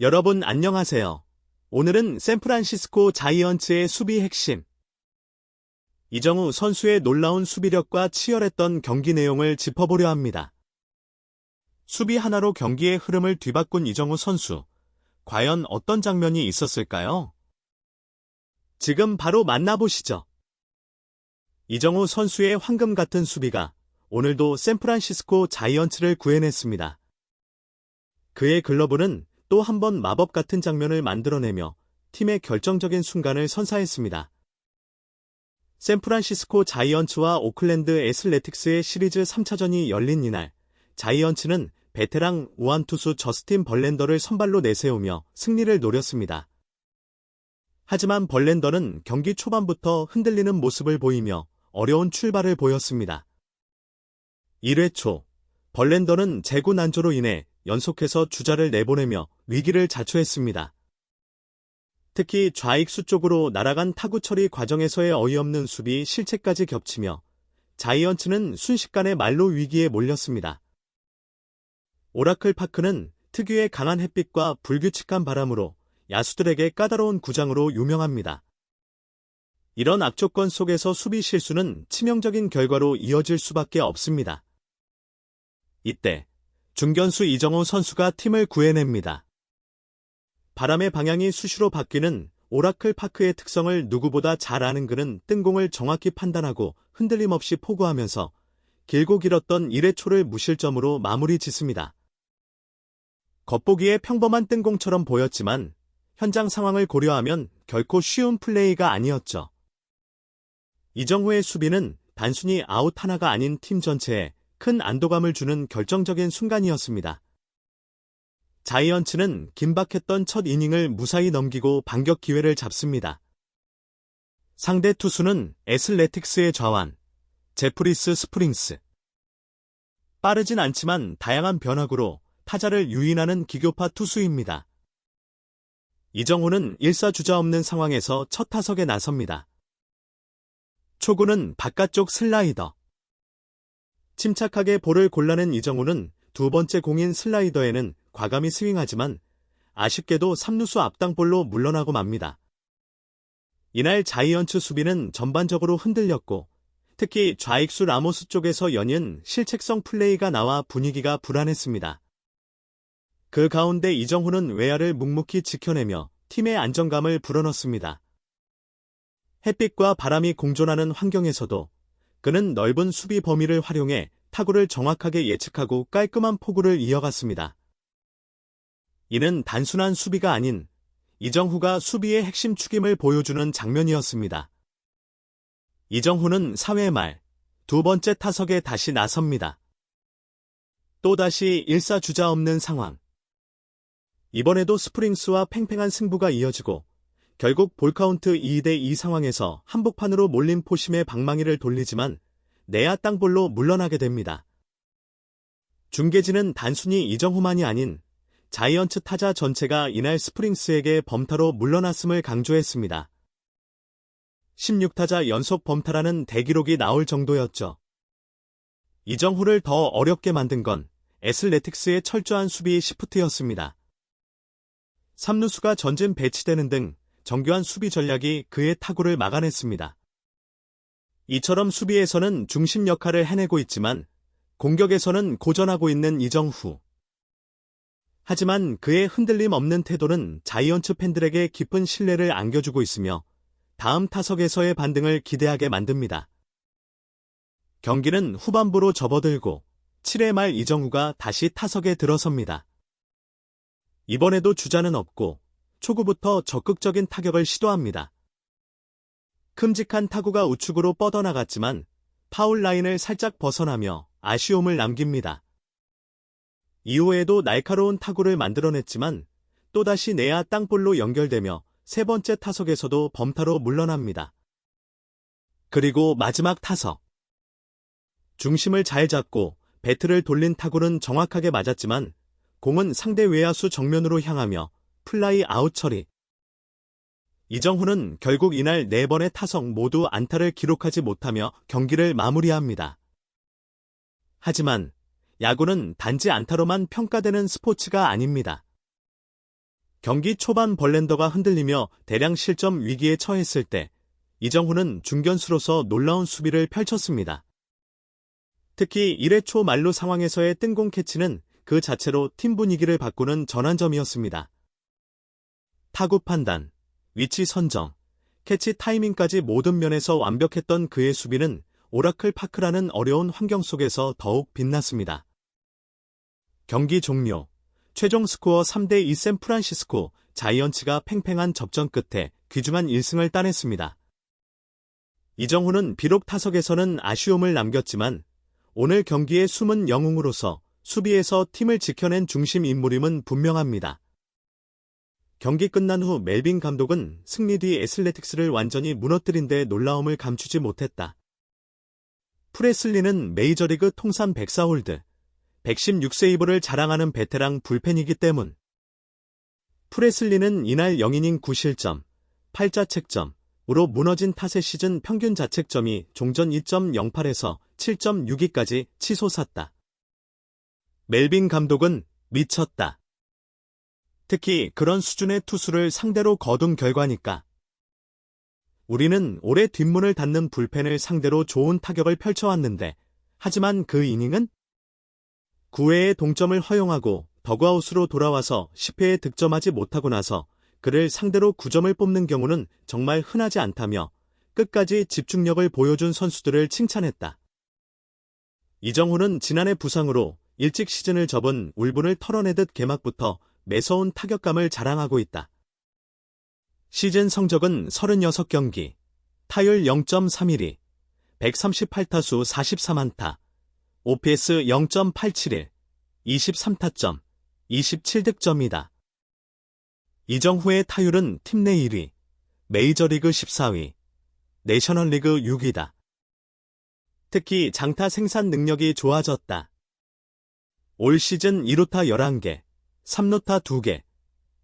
여러분 안녕하세요. 오늘은 샌프란시스코 자이언츠의 수비 핵심, 이정후 선수의 놀라운 수비력과 치열했던 경기 내용을 짚어보려 합니다. 수비 하나로 경기의 흐름을 뒤바꾼 이정후 선수, 과연 어떤 장면이 있었을까요? 지금 바로 만나보시죠. 이정후 선수의 황금 같은 수비가 오늘도 샌프란시스코 자이언츠를 구해냈습니다. 그의 글러브는 또 한 번 마법 같은 장면을 만들어내며 팀의 결정적인 순간을 선사했습니다. 샌프란시스코 자이언츠와 오클랜드 애슬레틱스의 시리즈 3차전이 열린 이날, 자이언츠는 베테랑 우완투수 저스틴 벌랜더를 선발로 내세우며 승리를 노렸습니다. 하지만 벌랜더는 경기 초반부터 흔들리는 모습을 보이며 어려운 출발을 보였습니다. 1회 초, 벌랜더는 제구 난조로 인해 연속해서 주자를 내보내며 위기를 자초했습니다. 특히 좌익수 쪽으로 날아간 타구 처리 과정에서의 어이없는 수비 실책까지 겹치며 자이언츠는 순식간에 만루 위기에 몰렸습니다. 오라클 파크는 특유의 강한 햇빛과 불규칙한 바람으로 야수들에게 까다로운 구장으로 유명합니다. 이런 악조건 속에서 수비 실수는 치명적인 결과로 이어질 수밖에 없습니다. 이때 중견수 이정후 선수가 팀을 구해냅니다. 바람의 방향이 수시로 바뀌는 오라클 파크의 특성을 누구보다 잘 아는 그는 뜬공을 정확히 판단하고 흔들림 없이 포구하면서 길고 길었던 1회 초를 무실점으로 마무리 짓습니다. 겉보기에 평범한 뜬공처럼 보였지만 현장 상황을 고려하면 결코 쉬운 플레이가 아니었죠. 이정후의 수비는 단순히 아웃 하나가 아닌 팀 전체에 큰 안도감을 주는 결정적인 순간이었습니다. 자이언츠는 긴박했던 첫 이닝을 무사히 넘기고 반격 기회를 잡습니다. 상대 투수는 애슬레틱스의 좌완, 제프리스 스프링스. 빠르진 않지만 다양한 변화구로 타자를 유인하는 기교파 투수입니다. 이정후는 1사주자 없는 상황에서 첫 타석에 나섭니다. 초구는 바깥쪽 슬라이더. 침착하게 볼을 골라낸 이정후는 두 번째 공인 슬라이더에는 과감히 스윙하지만 아쉽게도 3루수 앞땅볼로 물러나고 맙니다. 이날 자이언츠 수비는 전반적으로 흔들렸고 특히 좌익수 라모스 쪽에서 연이은 실책성 플레이가 나와 분위기가 불안했습니다. 그 가운데 이정후는 외야를 묵묵히 지켜내며 팀의 안정감을 불어넣습니다. 햇빛과 바람이 공존하는 환경에서도 그는 넓은 수비 범위를 활용해 타구를 정확하게 예측하고 깔끔한 포구를 이어갔습니다. 이는 단순한 수비가 아닌 이정후가 수비의 핵심 축임을 보여주는 장면이었습니다. 이정후는 4회 말 두 번째 타석에 다시 나섭니다. 또다시 1사주자 없는 상황. 이번에도 스프링스와 팽팽한 승부가 이어지고 결국 볼카운트 2대2 상황에서 한복판으로 몰린 포심의 방망이를 돌리지만 내야 땅볼로 물러나게 됩니다. 중계진은 단순히 이정후만이 아닌 자이언츠 타자 전체가 이날 스프링스에게 범타로 물러났음을 강조했습니다. 16타자 연속 범타라는 대기록이 나올 정도였죠. 이정후를 더 어렵게 만든 건 애슬레틱스의 철저한 수비 시프트였습니다. 3루수가 전진 배치되는 등 정교한 수비 전략이 그의 타구를 막아냈습니다. 이처럼 수비에서는 중심 역할을 해내고 있지만 공격에서는 고전하고 있는 이정후. 하지만 그의 흔들림 없는 태도는 자이언츠 팬들에게 깊은 신뢰를 안겨주고 있으며 다음 타석에서의 반등을 기대하게 만듭니다. 경기는 후반부로 접어들고 7회 말 이정후가 다시 타석에 들어섭니다. 이번에도 주자는 없고 초구부터 적극적인 타격을 시도합니다. 큼직한 타구가 우측으로 뻗어나갔지만 파울 라인을 살짝 벗어나며 아쉬움을 남깁니다. 이후에도 날카로운 타구를 만들어냈지만 또다시 내야 땅볼로 연결되며 세 번째 타석에서도 범타로 물러납니다. 그리고 마지막 타석. 중심을 잘 잡고 배트를 돌린 타구는 정확하게 맞았지만 공은 상대 외야수 정면으로 향하며 플라이 아웃 처리. 이정후는 결국 이날 4번의 타석 모두 안타를 기록하지 못하며 경기를 마무리합니다. 하지만 야구는 단지 안타로만 평가되는 스포츠가 아닙니다. 경기 초반 벌렌더가 흔들리며 대량 실점 위기에 처했을 때 이정후는 중견수로서 놀라운 수비를 펼쳤습니다. 특히 1회 초 만루 상황에서의 뜬공 캐치는 그 자체로 팀 분위기를 바꾸는 전환점이었습니다. 타구 판단, 위치 선정, 캐치 타이밍까지 모든 면에서 완벽했던 그의 수비는 오라클 파크라는 어려운 환경 속에서 더욱 빛났습니다. 경기 종료. 최종 스코어 3대2 샌프란시스코 자이언츠가 팽팽한 접전 끝에 귀중한 1승을 따냈습니다. 이정후는 비록 타석에서는 아쉬움을 남겼지만 오늘 경기의 숨은 영웅으로서 수비에서 팀을 지켜낸 중심 인물임은 분명합니다. 경기 끝난 후 멜빈 감독은 승리 뒤 애슬레틱스를 완전히 무너뜨린 데 놀라움을 감추지 못했다. 프레슬리는 메이저리그 통산 104홀드, 116세이브를 자랑하는 베테랑 불펜이기 때문. 프레슬리는 이날 0이닝 9실점, 8자책점으로 무너진 탓에 시즌 평균 자책점이 종전 2.08에서 7.62까지 치솟았다. 멜빈 감독은 미쳤다. 특히 그런 수준의 투수를 상대로 거둔 결과니까. 우리는 올해 뒷문을 닫는 불펜을 상대로 좋은 타격을 펼쳐왔는데 하지만 그 이닝은 9회에 동점을 허용하고 더그아웃으로 돌아와서 10회에 득점하지 못하고 나서 그를 상대로 9점을 뽑는 경우는 정말 흔하지 않다며 끝까지 집중력을 보여준 선수들을 칭찬했다. 이정후는 지난해 부상으로 일찍 시즌을 접은 울분을 털어내듯 개막부터 매서운 타격감을 자랑하고 있다. 시즌 성적은 36경기, 타율 0.31, 138타수 44안타, OPS 0.871, 23타점, 27득점이다. 이정후의 타율은 팀 내 1위, 메이저리그 14위, 내셔널리그 6위다. 특히 장타 생산 능력이 좋아졌다. 올 시즌 2루타 11개, 3루타 2개,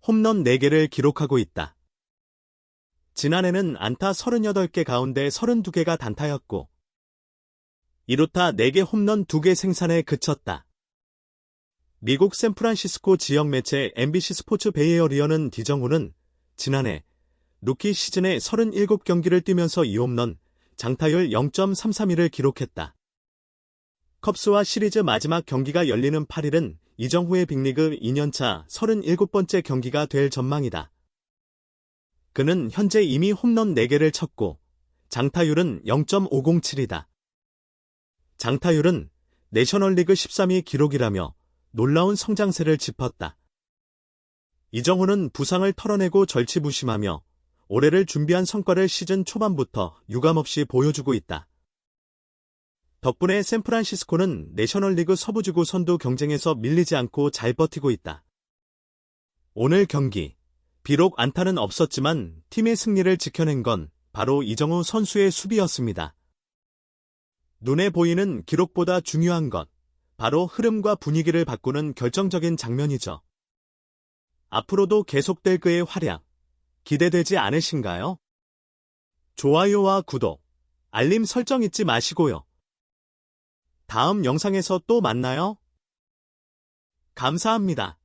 홈런 4개를 기록하고 있다. 지난해는 안타 38개 가운데 32개가 단타였고 2루타 4개 홈런 2개 생산에 그쳤다. 미국 샌프란시스코 지역 매체 MBC 스포츠 베이에어리어는 이정후는 지난해 루키 시즌에 37경기를 뛰면서 2홈런, 장타율 0.331을 기록했다. 컵스와 시리즈 마지막 경기가 열리는 8일은 이정후의 빅리그 2년차 37번째 경기가 될 전망이다. 그는 현재 이미 홈런 4개를 쳤고 장타율은 0.507이다. 장타율은 내셔널리그 13위 기록이라며 놀라운 성장세를 짚었다. 이정후는 부상을 털어내고 절치부심하며 올해를 준비한 성과를 시즌 초반부터 유감없이 보여주고 있다. 덕분에 샌프란시스코는 내셔널리그 서부지구 선두 경쟁에서 밀리지 않고 잘 버티고 있다. 오늘 경기, 비록 안타는 없었지만 팀의 승리를 지켜낸 건 바로 이정후 선수의 수비였습니다. 눈에 보이는 기록보다 중요한 것, 바로 흐름과 분위기를 바꾸는 결정적인 장면이죠. 앞으로도 계속될 그의 활약, 기대되지 않으신가요? 좋아요와 구독, 알림 설정 잊지 마시고요. 다음 영상에서 또 만나요. 감사합니다.